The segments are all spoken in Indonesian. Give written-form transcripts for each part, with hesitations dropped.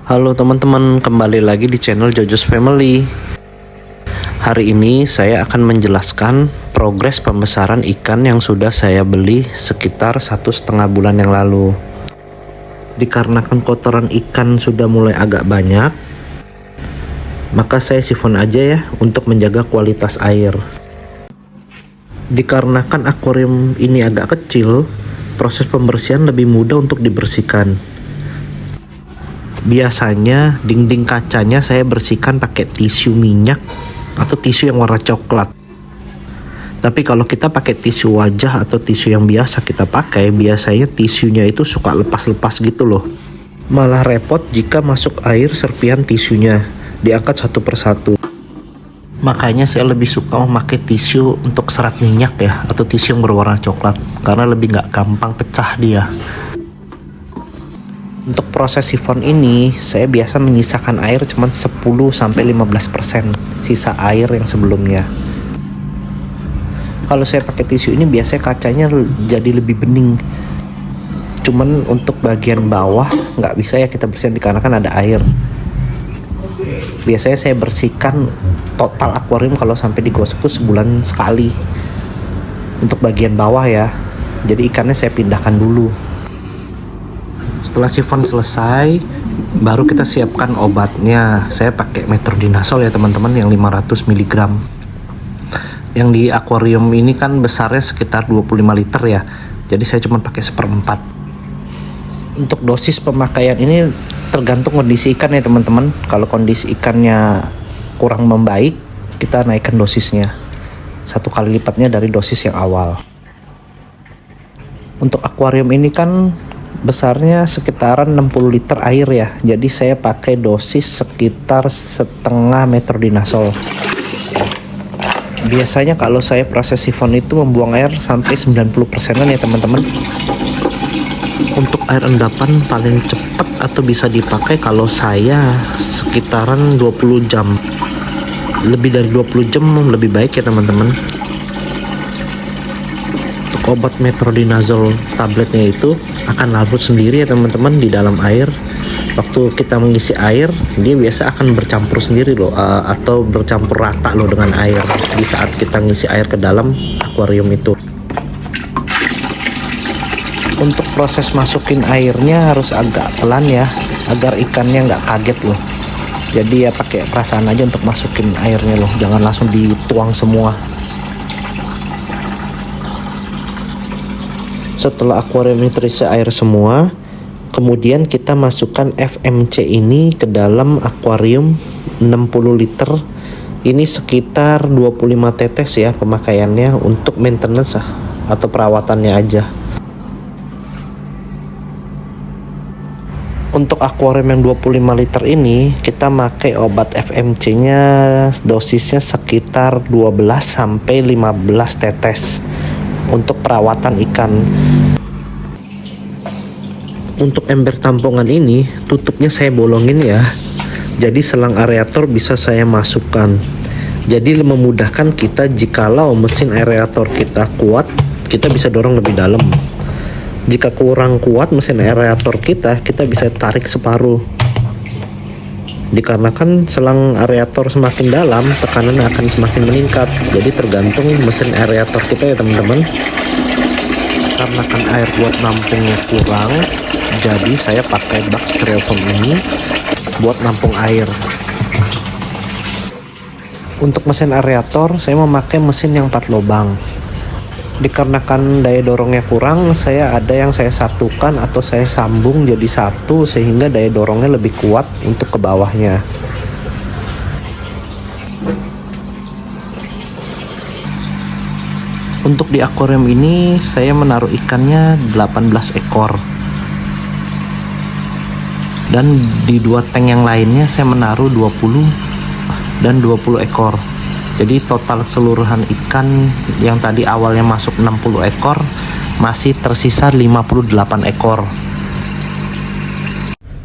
Halo teman-teman, kembali lagi di channel Jojo's Family. Hari ini saya akan menjelaskan progres pembesaran ikan yang sudah saya beli sekitar 1,5 bulan yang lalu. Dikarenakan kotoran ikan sudah mulai agak banyak, maka saya sifon aja ya untuk menjaga kualitas air. Dikarenakan akuarium ini agak kecil, proses pembersihan lebih mudah untuk dibersihkan. Biasanya dinding kacanya saya bersihkan pakai tisu minyak atau tisu yang warna coklat. Tapi kalau kita pakai tisu wajah atau tisu yang biasa kita pakai, biasanya tisunya itu suka lepas-lepas gitu loh. Malah repot jika masuk air serpihan tisunya diangkat satu persatu. Makanya saya lebih suka memakai tisu untuk serat minyak ya, atau tisu yang berwarna coklat, karena lebih nggak gampang pecah dia. Untuk proses sifon ini, saya biasa menyisakan air cuma 10-15% sisa air yang sebelumnya. Kalau saya pakai tisu ini biasanya kacanya jadi lebih bening. Cuman untuk bagian bawah nggak bisa ya kita bersihkan dikarenakan ada air. Biasanya saya bersihkan total akuarium kalau sampai digosok tuh sebulan sekali. Untuk bagian bawah ya, jadi ikannya saya pindahkan dulu. Setelah sifon selesai, baru kita siapkan obatnya. Saya pakai metronidazole ya teman-teman, yang 500 mg. Yang di akuarium ini kan besarnya sekitar 25 liter ya, jadi saya cuma pakai 1/4. Untuk dosis pemakaian ini tergantung kondisi ikan ya teman-teman. Kalau kondisi ikannya kurang membaik, kita naikkan dosisnya 1 kali lipatnya dari dosis yang awal. Untuk akuarium ini kan besarnya sekitaran 60 liter air ya, jadi saya pakai dosis sekitar setengah metronidazole. Biasanya kalau saya proses sifon itu membuang air sampai 90%-an ya teman-teman. Untuk air endapan paling cepat atau bisa dipakai kalau saya sekitaran 20 jam. Lebih dari 20 jam lebih baik ya teman-teman. Obat metronidazole tabletnya itu akan larut sendiri ya teman-teman di dalam air. Waktu kita mengisi air, dia biasa akan bercampur sendiri loh, atau bercampur rata loh dengan air di saat kita ngisi air ke dalam akuarium itu. Untuk proses masukin airnya harus agak pelan ya, agar ikannya nggak kaget loh. Jadi ya pakai perasaan aja untuk masukin airnya loh, jangan langsung dituang semua. Setelah akuarium ini terisi air semua, kemudian kita masukkan FMC ini ke dalam akuarium 60 liter. Ini sekitar 25 tetes ya pemakaiannya, untuk maintenance atau perawatannya aja. Untuk akuarium yang 25 liter ini, kita pakai obat FMC nya dosisnya sekitar 12-15 tetes untuk perawatan ikan. Untuk ember tampungan ini tutupnya saya bolongin ya, jadi selang aerator bisa saya masukkan. Jadi memudahkan kita jikalau mesin aerator kita kuat, kita bisa dorong lebih dalam. Jika kurang kuat mesin aerator kita bisa tarik separuh. Dikarenakan selang aerator semakin dalam, tekanan akan semakin meningkat. Jadi tergantung mesin aerator kita ya teman-teman. Karena kan air buat nampungnya kurang, jadi saya pakai bak styrofoam ini buat nampung air. Untuk mesin aerator saya memakai mesin yang 4 lubang. Dikarenakan daya dorongnya kurang, saya ada yang saya satukan atau saya sambung jadi satu sehingga daya dorongnya lebih kuat untuk ke bawahnya. Untuk di akuarium ini saya menaruh ikannya 18 ekor. Dan di 2 tank yang lainnya saya menaruh 20 dan 20 ekor. Jadi total keseluruhan ikan yang tadi awalnya masuk 60 ekor masih tersisa 58 ekor.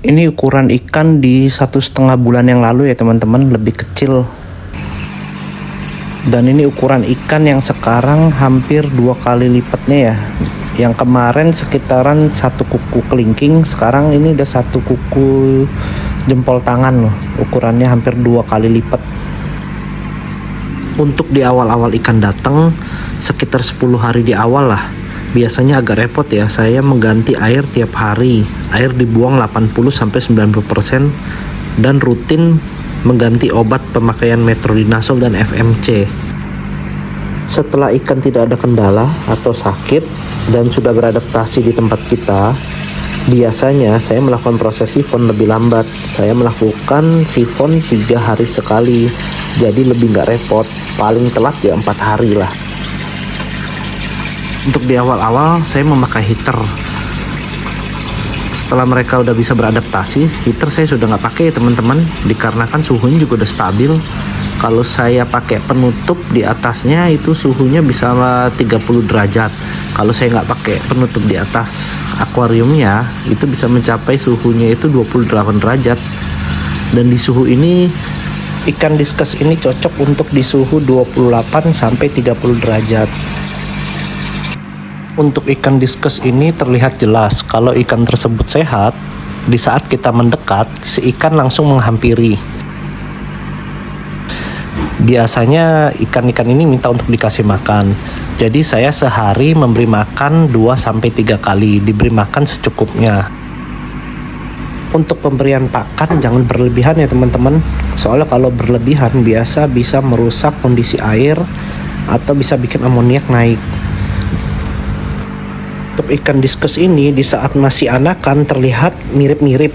Ini ukuran ikan di 1,5 bulan yang lalu ya teman-teman, lebih kecil. Dan ini ukuran ikan yang sekarang hampir 2 kali lipatnya ya. Yang kemarin sekitaran 1 kuku kelingking, sekarang ini udah 1 kuku jempol tangan loh, ukurannya hampir 2 kali lipat. Untuk di awal-awal ikan datang, sekitar 10 hari di awal lah, biasanya agak repot ya. Saya mengganti air tiap hari. Air dibuang 80-90% dan rutin mengganti obat pemakaian metronidazol dan FMC. Setelah ikan tidak ada kendala atau sakit dan sudah beradaptasi di tempat kita, biasanya saya melakukan proses sifon lebih lambat. Saya melakukan sifon 3 hari sekali, jadi lebih nggak repot. Paling telat ya 4 hari lah. Untuk di awal-awal saya memakai heater. Setelah mereka udah bisa beradaptasi, heater saya sudah nggak pakai teman-teman, dikarenakan suhunya juga udah stabil. Kalau saya pakai penutup di atasnya itu suhunya bisa 30 derajat. Kalau saya nggak pakai penutup di atas akuariumnya, itu bisa mencapai suhunya itu 28 derajat. Dan di suhu ini, ikan diskus ini cocok untuk di suhu 28-30 derajat. Untuk ikan diskus ini terlihat jelas kalau ikan tersebut sehat. Di saat kita mendekat, si ikan langsung menghampiri. Biasanya ikan-ikan ini minta untuk dikasih makan. Jadi saya sehari memberi makan 2-3 kali, diberi makan secukupnya. Untuk pemberian pakan jangan berlebihan ya teman-teman. Soalnya kalau berlebihan biasa bisa merusak kondisi air atau bisa bikin amoniak naik. Untuk ikan diskus ini di saat masih anakan terlihat mirip-mirip.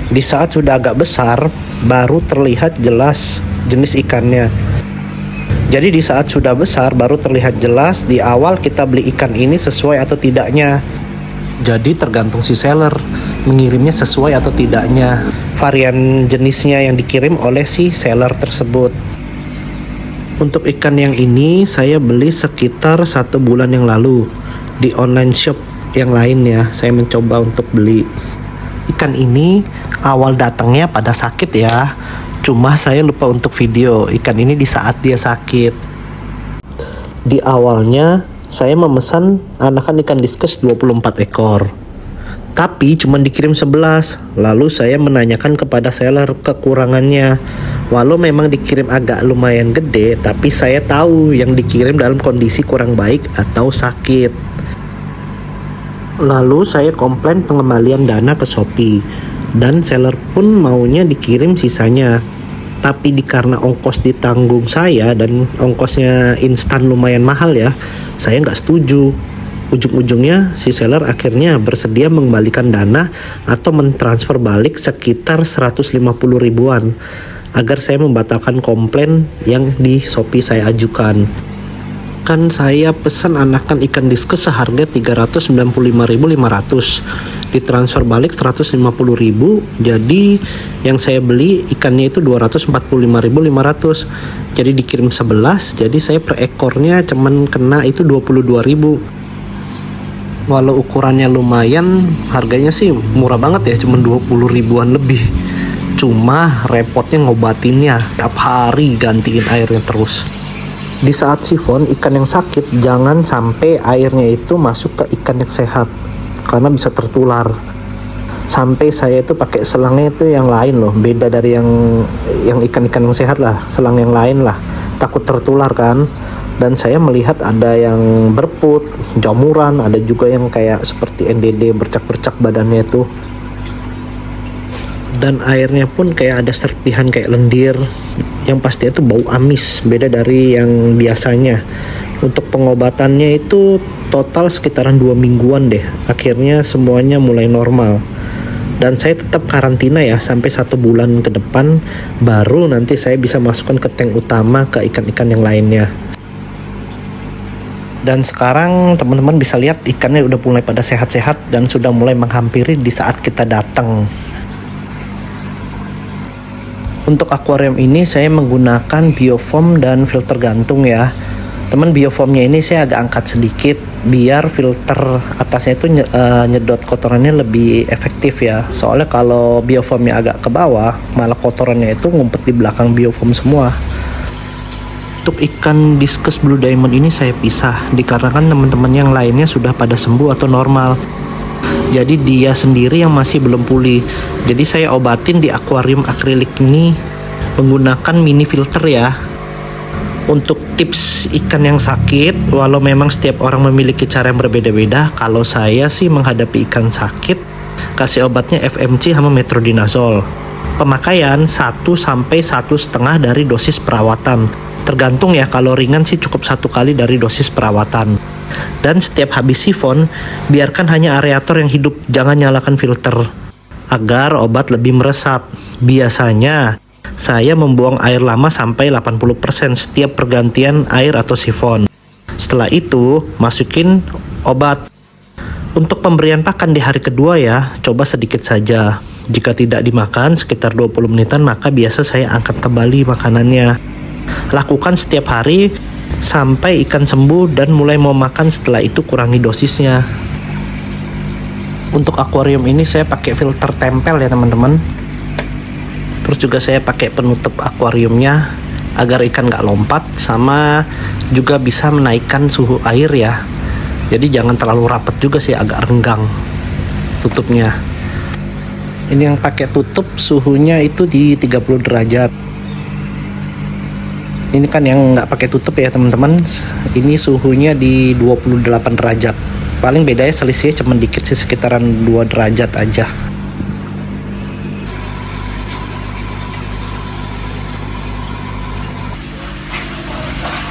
Di saat sudah agak besar baru terlihat jelas jenis ikannya. Jadi di saat sudah besar baru terlihat jelas di awal kita beli ikan ini sesuai atau tidaknya. Jadi tergantung si seller mengirimnya sesuai atau tidaknya, varian jenisnya yang dikirim oleh si seller tersebut. Untuk ikan yang ini saya beli sekitar 1 bulan yang lalu di online shop yang lain ya. Saya mencoba untuk beli ikan ini. Awal datangnya pada sakit ya, cuma saya lupa untuk video ikan ini di saat dia sakit. Di awalnya saya memesan anakan ikan diskus 24 ekor, tapi cuma dikirim 11. Lalu saya menanyakan kepada seller kekurangannya. Walau memang dikirim agak lumayan gede, tapi saya tahu yang dikirim dalam kondisi kurang baik atau sakit. Lalu saya komplain pengembalian dana ke Shopee, dan seller pun maunya dikirim sisanya. Tapi karena ongkos ditanggung saya dan ongkosnya instan lumayan mahal ya, saya nggak setuju. Ujung-ujungnya si seller akhirnya bersedia mengembalikan dana atau mentransfer balik sekitar 150 ribuan agar saya membatalkan komplain yang di Shopee saya ajukan. Kan saya pesan anakan ikan diskus seharga 395.500, ditransfer balik 150.000, jadi yang saya beli ikannya itu 245.500. Jadi dikirim 11, jadi saya per ekornya cuman kena itu 22.000. Walau ukurannya lumayan, harganya sih murah banget ya, cuman 20 ribuan lebih. Cuma repotnya ngobatinnya, tiap hari gantiin airnya terus. Di saat sifon ikan yang sakit, jangan sampai airnya itu masuk ke ikan yang sehat, karena bisa tertular. Sampai saya itu pakai selangnya itu yang lain loh, beda dari yang ikan-ikan yang sehat lah, selang yang lain lah, takut tertular kan. Dan saya melihat ada yang berput, jamuran, ada juga yang kayak seperti NDD, bercak-bercak badannya itu. Dan airnya pun kayak ada serpihan kayak lendir, yang pasti itu bau amis, beda dari yang biasanya. Untuk pengobatannya itu total sekitaran 2 mingguan deh, akhirnya semuanya mulai normal. Dan saya tetap karantina ya sampai 1 bulan ke depan, baru nanti saya bisa masukkan ke tank utama ke ikan-ikan yang lainnya. Dan sekarang teman-teman bisa lihat ikannya udah mulai pada sehat-sehat dan sudah mulai menghampiri di saat kita datang. Untuk akuarium ini saya menggunakan biofoam dan filter gantung ya. Teman, biofoamnya ini saya agak angkat sedikit biar filter atasnya itu nyedot kotorannya lebih efektif ya. Soalnya kalau biofoamnya agak ke bawah, malah kotorannya itu ngumpet di belakang biofoam semua. Untuk ikan diskus blue diamond ini saya pisah, dikarenakan teman-teman yang lainnya sudah pada sembuh atau normal. Jadi dia sendiri yang masih belum pulih. Jadi saya obatin di akuarium akrilik ini menggunakan mini filter ya. Untuk tips ikan yang sakit, walau memang setiap orang memiliki cara yang berbeda-beda, kalau saya sih menghadapi ikan sakit, kasih obatnya FMC sama metronidazole. Pemakaian 1 sampai 1,5 dari dosis perawatan. Tergantung ya, kalau ringan sih cukup 1 kali dari dosis perawatan. Dan setiap habis sifon, biarkan hanya aerator yang hidup, jangan nyalakan filter, agar obat lebih meresap. Biasanya saya membuang air lama sampai 80% setiap pergantian air atau sifon. Setelah itu, masukin obat. Untuk pemberian pakan di hari kedua ya, coba sedikit saja. Jika tidak dimakan sekitar 20 menitan, maka biasa saya angkat kembali makanannya. Lakukan setiap hari sampai ikan sembuh dan mulai mau makan. Setelah itu kurangi dosisnya. Untuk akuarium ini saya pakai filter tempel ya teman-teman. Terus juga saya pakai penutup akuariumnya agar ikan nggak lompat, sama juga bisa menaikkan suhu air ya. Jadi jangan terlalu rapat juga sih, agak renggang tutupnya. Ini yang pakai tutup suhunya itu di 30 derajat. Ini kan yang nggak pakai tutup ya teman-teman. Ini suhunya di 28 derajat. Paling bedanya selisihnya cuma dikit sih, sekitaran 2 derajat aja.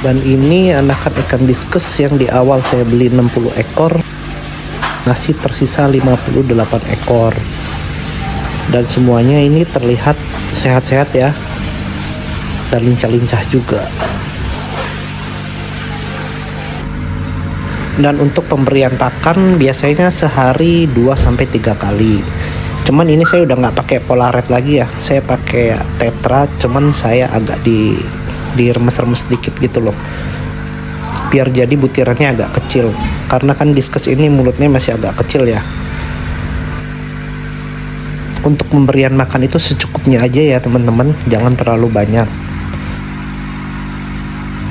Dan ini anakan ikan diskus yang di awal saya beli 60 ekor, masih tersisa 58 ekor. Dan semuanya ini terlihat sehat-sehat ya, dan lincah-lincah juga. Dan untuk pemberian pakan biasanya sehari 2-3 kali. Cuman ini saya udah nggak pakai Polaret lagi ya, saya pakai Tetra, cuman saya agak diremes-remes sedikit gitu loh, biar jadi butirannya agak kecil, karena kan diskus ini mulutnya masih agak kecil ya. Untuk pemberian makan itu secukupnya aja ya teman-teman, jangan terlalu banyak.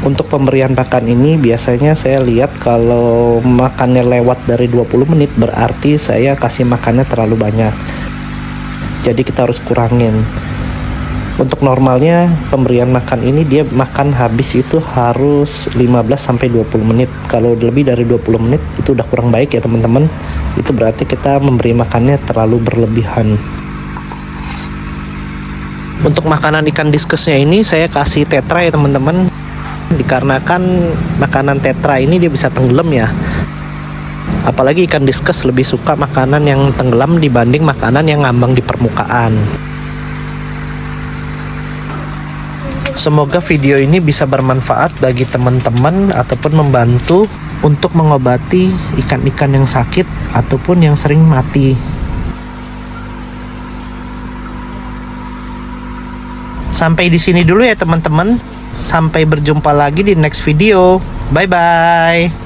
Untuk pemberian pakan ini biasanya saya lihat kalau makannya lewat dari 20 menit berarti saya kasih makannya terlalu banyak, jadi kita harus kurangin. Untuk normalnya pemberian makan ini dia makan habis itu harus 15-20 menit. Kalau lebih dari 20 menit itu udah kurang baik ya teman-teman. Itu berarti kita memberi makannya terlalu berlebihan. Untuk makanan ikan diskusnya ini saya kasih Tetra ya teman-teman. Dikarenakan makanan Tetra ini dia bisa tenggelam ya. Apalagi ikan diskus lebih suka makanan yang tenggelam dibanding makanan yang ngambang di permukaan. Semoga video ini bisa bermanfaat bagi teman-teman ataupun membantu untuk mengobati ikan-ikan yang sakit ataupun yang sering mati. Sampai di sini dulu ya teman-teman. Sampai berjumpa lagi di next video. Bye bye.